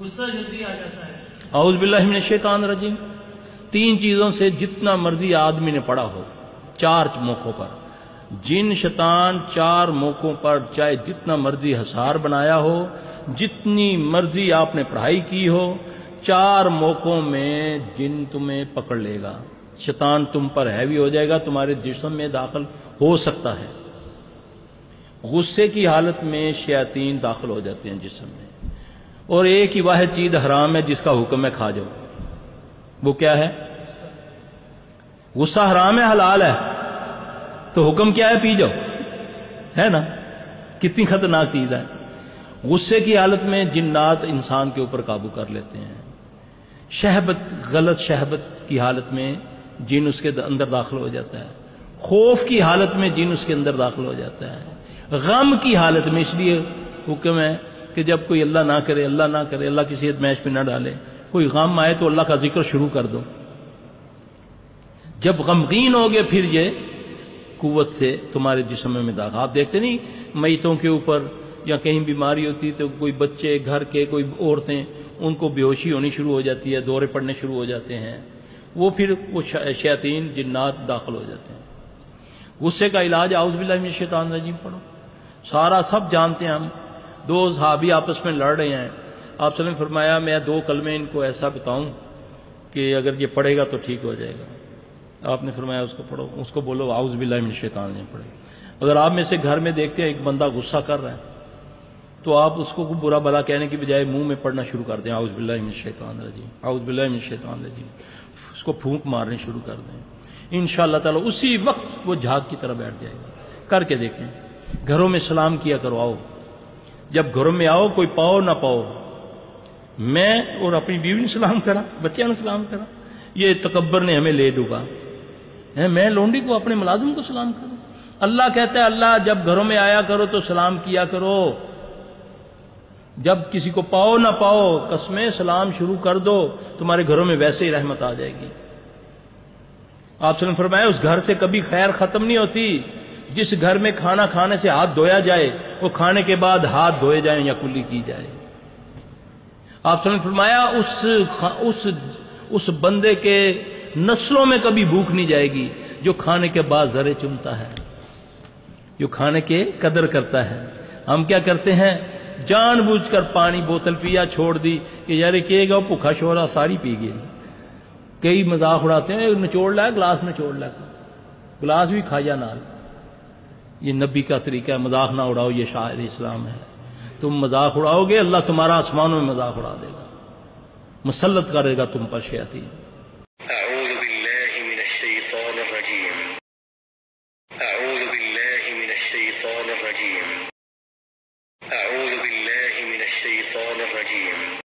غصہ جلدی آ جاتا ہے. اعوذ باللہ من الشیطان الرجیم. 3 چیزوں سے جتنا مرضی آدمی نے پڑھا ہو 4 موقعوں پر، جن شیطان 4 موقعوں پر چاہے جتنا مرضی حصار بنایا ہو، جتنی مرضی آپ نے پڑھائی کی ہو، 4 موقعوں میں جن تمہیں پکڑ لے گا. شیطان تم پر ہیوی ہو جائے گا، تمہارے جسم میں داخل ہو سکتا ہے. غصے کی حالت میں شیاطین داخل ہو جاتے ہیں جسم میں، اور ایک ہی واحد چیز حرام ہے جس کا حکم ہے کھا جاؤ. وہ کیا ہے؟ غصہ حرام ہے حلال ہے، تو حکم کیا ہے؟ پی جاؤ. ہے نا؟ کتنی خطرناک چیز ہے. غصے کی حالت میں جنات انسان کے اوپر قابو کر لیتے ہیں. شہبت، غلط شہبت کی حالت میں جن اس کے اندر داخل ہو جاتا ہے. خوف کی حالت میں جن اس کے اندر داخل ہو جاتا ہے. غم کی حالت میں، اس لیے حکم ہے کہ جب کوئی اللہ نہ کرے، اللہ نہ کرے، اللہ کسی ادمائش پہ نہ ڈالے، کوئی غم آئے تو اللہ کا ذکر شروع کر دو. جب غمگین ہوگے پھر یہ قوت سے تمہارے جسم میں داخل. آپ دیکھتے نہیں میتوں کے اوپر یا کہیں بیماری ہوتی تو کوئی بچے گھر کے، کوئی عورتیں، ان کو بے ہوشی ہونی شروع ہو جاتی ہے، دورے پڑنے شروع ہو جاتے ہیں. وہ پھر وہ شیاطین جنات داخل ہو جاتے ہیں. غصے کا علاج اعوذ باللہ من الشیطان الرجیم پڑھو. سارا سب جانتے ہیں. ہم 2 صحابی آپس میں لڑ رہے ہیں، آپ صلی اللہ علیہ وسلم نے فرمایا میں 2 کلمے ان کو ایسا بتاؤں کہ اگر یہ پڑھے گا تو ٹھیک ہو جائے گا. آپ نے فرمایا اس کو پڑھو، اس کو بولو اعوذ باللہ من الشیطان الرجیم پڑھے. اگر آپ میں سے گھر میں دیکھتے ہیں ایک بندہ غصہ کر رہا ہے تو آپ اس کو برا بھلا کہنے کی بجائے منہ میں پڑھنا شروع کر دیں اعوذ باللہ من الشیطان الرجیم، اعوذ باللہ من الشیطان الرجیم. اس کو پھونک مارنے شروع کر دیں. انشاءاللہ تعالی اسی وقت وہ جھاگ کی طرح بیٹھ جائے گا. کر کے دیکھیں. گھروں میں سلام کیا کرو. آؤ، جب گھروں میں آؤ، کوئی پاؤ نہ پاؤ، میں اور اپنی بیوی نے سلام کرا، بچیاں نے سلام کرا. یہ تکبر نے ہمیں لے ڈوبا. میں لونڈی کو، اپنے ملازم کو سلام کروں. اللہ کہتا ہے اللہ جب گھروں میں آیا کرو تو سلام کیا کرو. جب کسی کو پاؤ نہ پاؤ، قسمیں سلام شروع کر دو، تمہارے گھروں میں ویسے ہی رحمت آ جائے گی. آپ نے فرمایا اس گھر سے کبھی خیر ختم نہیں ہوتی جس گھر میں کھانا کھانے سے ہاتھ دھویا جائے، وہ کھانے کے بعد ہاتھ دھوئے جائیں یا کلی کی جائے. آپ نے فرمایا اس بندے کے نسلوں میں کبھی بھوک نہیں جائے گی جو کھانے کے بعد ذرے چومتا ہے، جو کھانے کے قدر کرتا ہے. ہم کیا کرتے ہیں؟ جان بوجھ کر پانی بوتل پیا چھوڑ دی کہ یار کہے گا بھوکا شورا ساری پی گئی. کئی مذاق اڑاتے ہیں، نچوڑ لا گلاس، نچوڑ لا گلاس بھی کھایا نال. یہ نبی کا طریقہ ہے، مذاق نہ اڑاؤ، یہ شاعر اسلام ہے. تم مذاق اڑاؤ گے اللہ تمہارا آسمانوں میں مذاق اڑا دے گا، مسلط کرے گا تم پر شیاطین. اعوذ باللہ من الشیطان الرجیم، اعوذ باللہ من الشیطان الرجیم، اعوذ باللہ من الشیطان الرجیم.